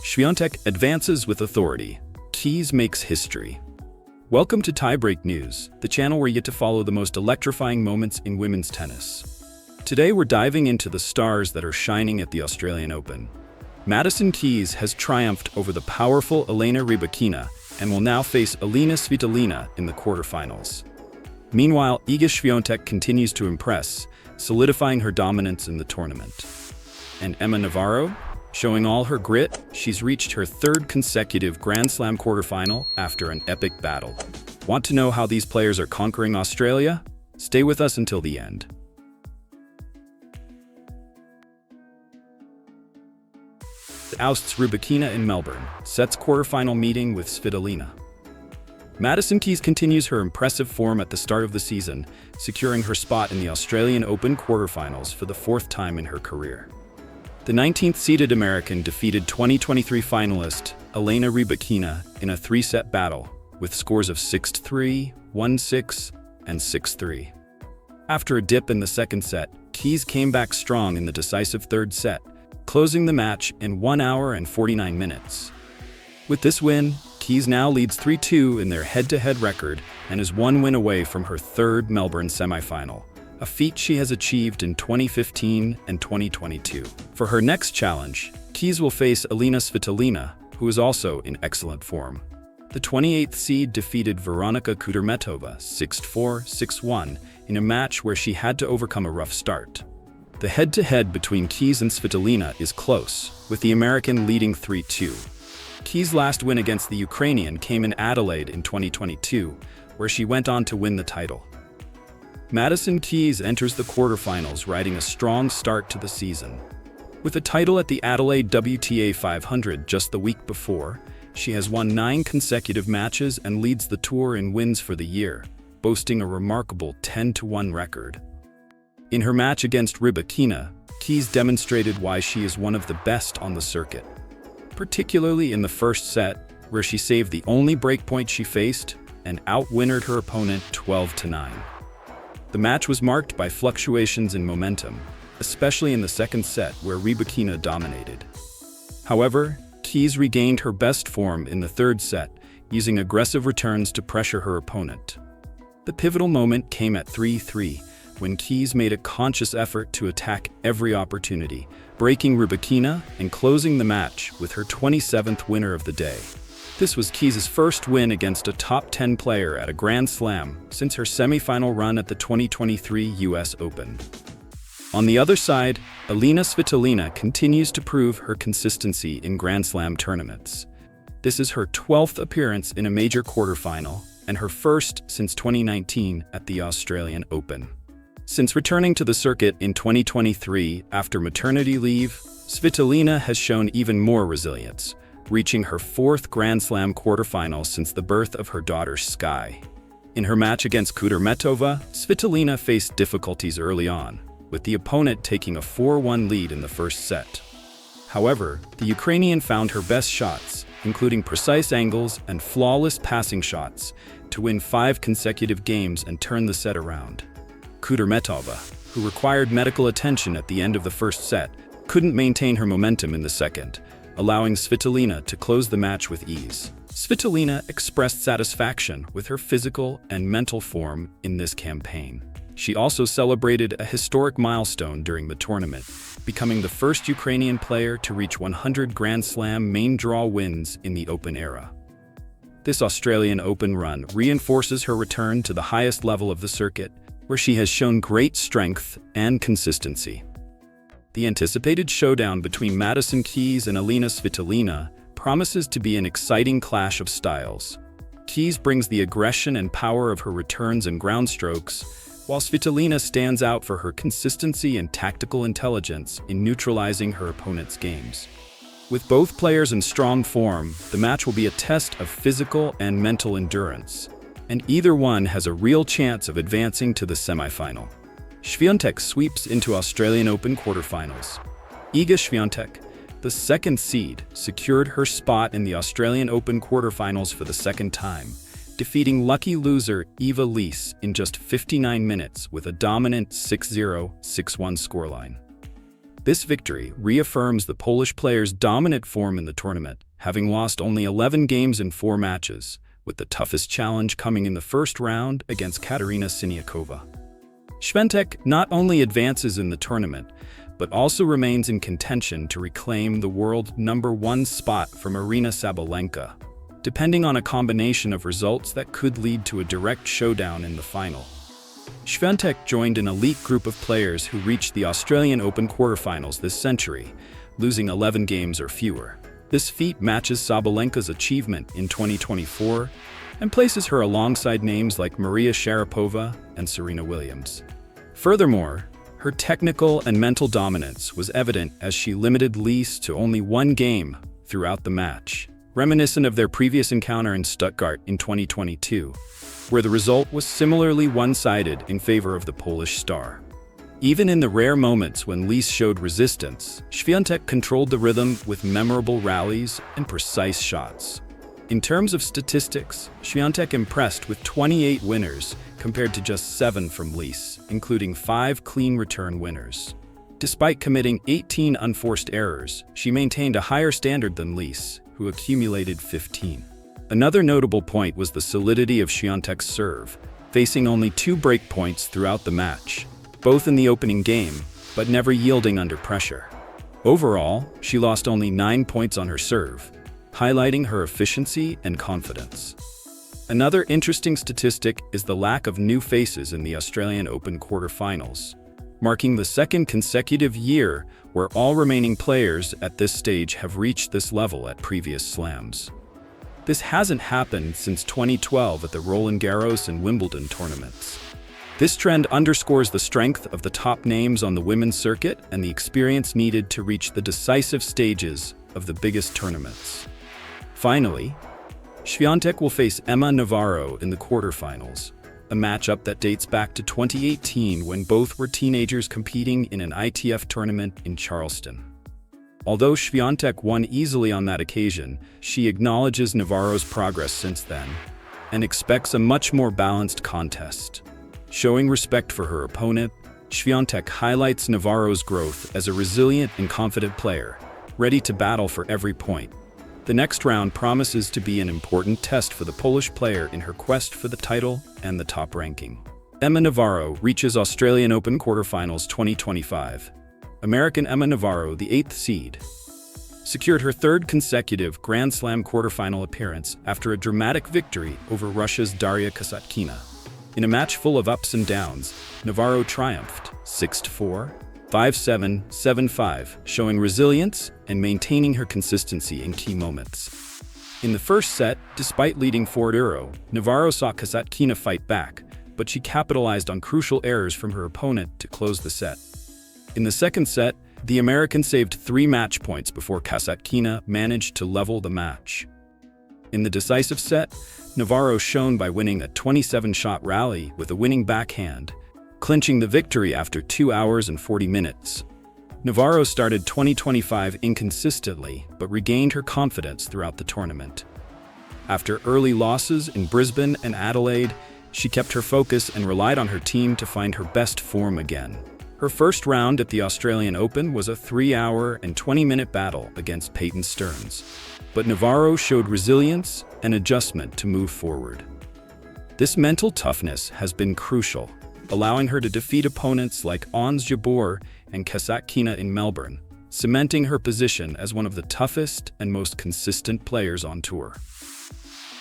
Swiatek advances with authority. Keys makes history. Welcome to Tiebreak News, the channel where you get to follow the most electrifying moments in women's tennis. Today we're diving into the stars that are shining at the Australian Open. Madison Keys has triumphed over the powerful Elena Rybakina and will now face Elena Svitolina in the quarterfinals. Meanwhile, Iga Swiatek continues to impress, solidifying her dominance in the tournament. And Emma Navarro? Showing all her grit, she's reached her third consecutive Grand Slam quarterfinal after an epic battle. Want to know how these players are conquering Australia? Stay with us until the end. Ousts Rybakina in Melbourne, sets quarterfinal meeting with Svitolina. Madison Keys continues her impressive form at the start of the season, securing her spot in the Australian Open quarterfinals for the fourth time in her career. The 19th-seeded American defeated 2023 finalist Elena Rybakina in a three-set battle, with scores of 6-3, 1-6, and 6-3. After a dip in the second set, Keys came back strong in the decisive third set, closing the match in 1 hour and 49 minutes. With this win, Keys now leads 3-2 in their head-to-head record and is one win away from her third Melbourne semifinal, a feat she has achieved in 2015 and 2022. For her next challenge, Keys will face Elena Svitolina, who is also in excellent form. The 28th seed defeated Veronika Kudermetova 6-4, 6-1 in a match where she had to overcome a rough start. The head-to-head between Keys and Svitolina is close, with the American leading 3-2. Keys' last win against the Ukrainian came in Adelaide in 2022, where she went on to win the title. Madison Keys enters the quarterfinals riding a strong start to the season. With a title at the Adelaide WTA 500 just the week before, she has won 9 consecutive matches and leads the tour in wins for the year, boasting a remarkable 10-1 record. In her match against Rybakina, Keys demonstrated why she is one of the best on the circuit, particularly in the first set, where she saved the only breakpoint she faced and outwinnered her opponent 12-9. The match was marked by fluctuations in momentum, especially in the second set where Rybakina dominated. However, Keys regained her best form in the third set, using aggressive returns to pressure her opponent. The pivotal moment came at 3-3, when Keys made a conscious effort to attack every opportunity, breaking Rybakina and closing the match with her 27th winner of the day. This was Keys' first win against a top 10 player at a Grand Slam since her semifinal run at the 2023 US Open. On the other side, Elena Svitolina continues to prove her consistency in Grand Slam tournaments. This is her 12th appearance in a major quarterfinal and her first since 2019 at the Australian Open. Since returning to the circuit in 2023 after maternity leave, Svitolina has shown even more resilience, reaching her 4th Grand Slam quarterfinal since the birth of her daughter Sky. In her match against Kudermetova, Svitolina faced difficulties early on, with the opponent taking a 4-1 lead in the first set. However, the Ukrainian found her best shots, including precise angles and flawless passing shots, to win 5 consecutive games and turn the set around. Kudermetova, who required medical attention at the end of the first set, couldn't maintain her momentum in the second, allowing Svitolina to close the match with ease. Svitolina expressed satisfaction with her physical and mental form in this campaign. She also celebrated a historic milestone during the tournament, becoming the first Ukrainian player to reach 100 Grand Slam main draw wins in the Open era. This Australian Open run reinforces her return to the highest level of the circuit, where she has shown great strength and consistency. The anticipated showdown between Madison Keys and Elena Svitolina promises to be an exciting clash of styles. Keys brings the aggression and power of her returns and ground strokes, while Svitolina stands out for her consistency and tactical intelligence in neutralizing her opponent's games. With both players in strong form, the match will be a test of physical and mental endurance, and either one has a real chance of advancing to the semifinal. Swiatek sweeps into Australian Open quarterfinals. Iga Swiatek, the second seed, secured her spot in the Australian Open quarterfinals for the second time, defeating lucky loser Eva Lees in just 59 minutes with a dominant 6-0, 6-1 scoreline. This victory reaffirms the Polish player's dominant form in the tournament, having lost only 11 games in 4 matches, with the toughest challenge coming in the first round against Katarzyna Siniakova. Swiatek not only advances in the tournament, but also remains in contention to reclaim the world #1 spot from Aryna Sabalenka, depending on a combination of results that could lead to a direct showdown in the final. Swiatek joined an elite group of players who reached the Australian Open quarterfinals this century, losing 11 games or fewer. This feat matches Sabalenka's achievement in 2024 and places her alongside names like Maria Sharapova and Serena Williams. Furthermore, her technical and mental dominance was evident as she limited Lise to only 1 game throughout the match, reminiscent of their previous encounter in Stuttgart in 2022, where the result was similarly one-sided in favor of the Polish star. Even in the rare moments when Lise showed resistance, Swiatek controlled the rhythm with memorable rallies and precise shots. In terms of statistics, Swiatek impressed with 28 winners compared to just 7 from Lise, including 5 clean return winners. Despite committing 18 unforced errors, she maintained a higher standard than Lise, who accumulated 15. Another notable point was the solidity of Swiatek's serve, facing only 2 break points throughout the match, both in the opening game, but never yielding under pressure. Overall, she lost only 9 points on her serve, highlighting her efficiency and confidence. Another interesting statistic is the lack of new faces in the Australian Open quarterfinals, marking the 2nd consecutive year where all remaining players at this stage have reached this level at previous slams. This hasn't happened since 2012 at the Roland Garros and Wimbledon tournaments. This trend underscores the strength of the top names on the women's circuit and the experience needed to reach the decisive stages of the biggest tournaments. Finally, Swiatek will face Emma Navarro in the quarterfinals, a matchup that dates back to 2018 when both were teenagers competing in an ITF tournament in Charleston. Although Swiatek won easily on that occasion, she acknowledges Navarro's progress since then and expects a much more balanced contest. Showing respect for her opponent, Swiatek highlights Navarro's growth as a resilient and confident player, ready to battle for every point. The next round promises to be an important test for the Polish player in her quest for the title and the top ranking. Emma Navarro reaches Australian Open quarterfinals 2025. American Emma Navarro, the 8th seed, secured her 3rd consecutive Grand Slam quarterfinal appearance after a dramatic victory over Russia's Daria Kasatkina. In a match full of ups and downs, Navarro triumphed 6-4, 5-7, 7-5, showing resilience and maintaining her consistency in key moments. In the first set, despite leading 4-0, Navarro saw Kasatkina fight back, but she capitalized on crucial errors from her opponent to close the set. In the second set, the American saved 3 match points before Kasatkina managed to level the match. In the decisive set, Navarro shone by winning a 27-shot rally with a winning backhand, clinching the victory after 2 hours and 40 minutes. Navarro started 2025 inconsistently, but regained her confidence throughout the tournament. After early losses in Brisbane and Adelaide, she kept her focus and relied on her team to find her best form again. Her first round at the Australian Open was a 3-hour and 20-minute battle against Peyton Stearns, but Navarro showed resilience and adjustment to move forward. This mental toughness has been crucial, allowing her to defeat opponents like Ons Jabeur and Kasatkina in Melbourne, cementing her position as one of the toughest and most consistent players on tour.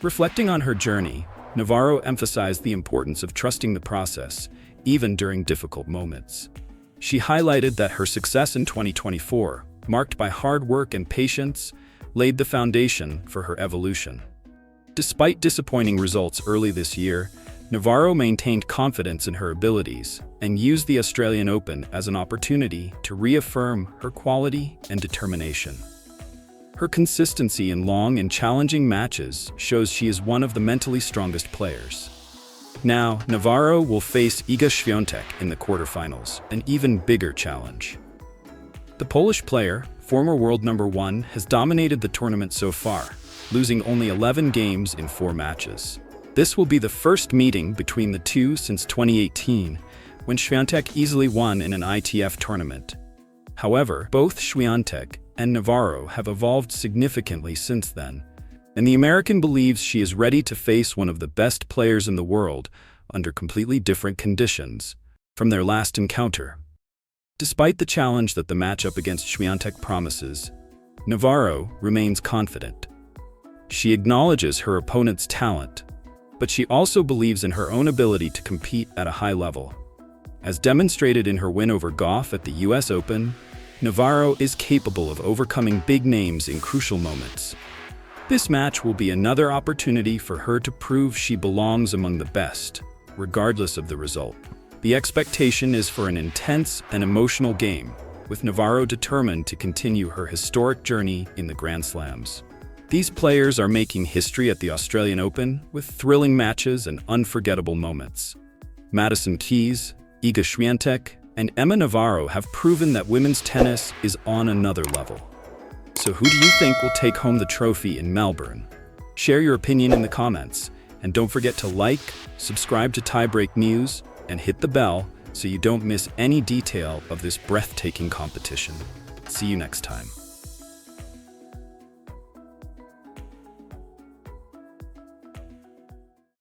Reflecting on her journey, Navarro emphasized the importance of trusting the process, even during difficult moments. She highlighted that her success in 2024, marked by hard work and patience, laid the foundation for her evolution. Despite disappointing results early this year, Navarro maintained confidence in her abilities and used the Australian Open as an opportunity to reaffirm her quality and determination. Her consistency in long and challenging matches shows she is one of the mentally strongest players. Now, Navarro will face Iga Swiatek in the quarterfinals, an even bigger challenge. The Polish player, former world #1, has dominated the tournament so far, losing only 11 games in 4 matches. This will be the first meeting between the two since 2018, when Swiatek easily won in an ITF tournament. However, both Swiatek and Navarro have evolved significantly since then, and the American believes she is ready to face one of the best players in the world under completely different conditions from their last encounter. Despite the challenge that the matchup against Swiatek promises, Navarro remains confident. She acknowledges her opponent's talent, but she also believes in her own ability to compete at a high level. As demonstrated in her win over Goff at the US Open, Navarro is capable of overcoming big names in crucial moments. This match will be another opportunity for her to prove she belongs among the best, regardless of the result. The expectation is for an intense and emotional game, with Navarro determined to continue her historic journey in the Grand Slams. These players are making history at the Australian Open with thrilling matches and unforgettable moments. Madison Keys, Iga Swiatek, and Emma Navarro have proven that women's tennis is on another level. So who do you think will take home the trophy in Melbourne? Share your opinion in the comments, and don't forget to like, subscribe to Tiebreak News, and hit the bell so you don't miss any detail of this breathtaking competition. See you next time.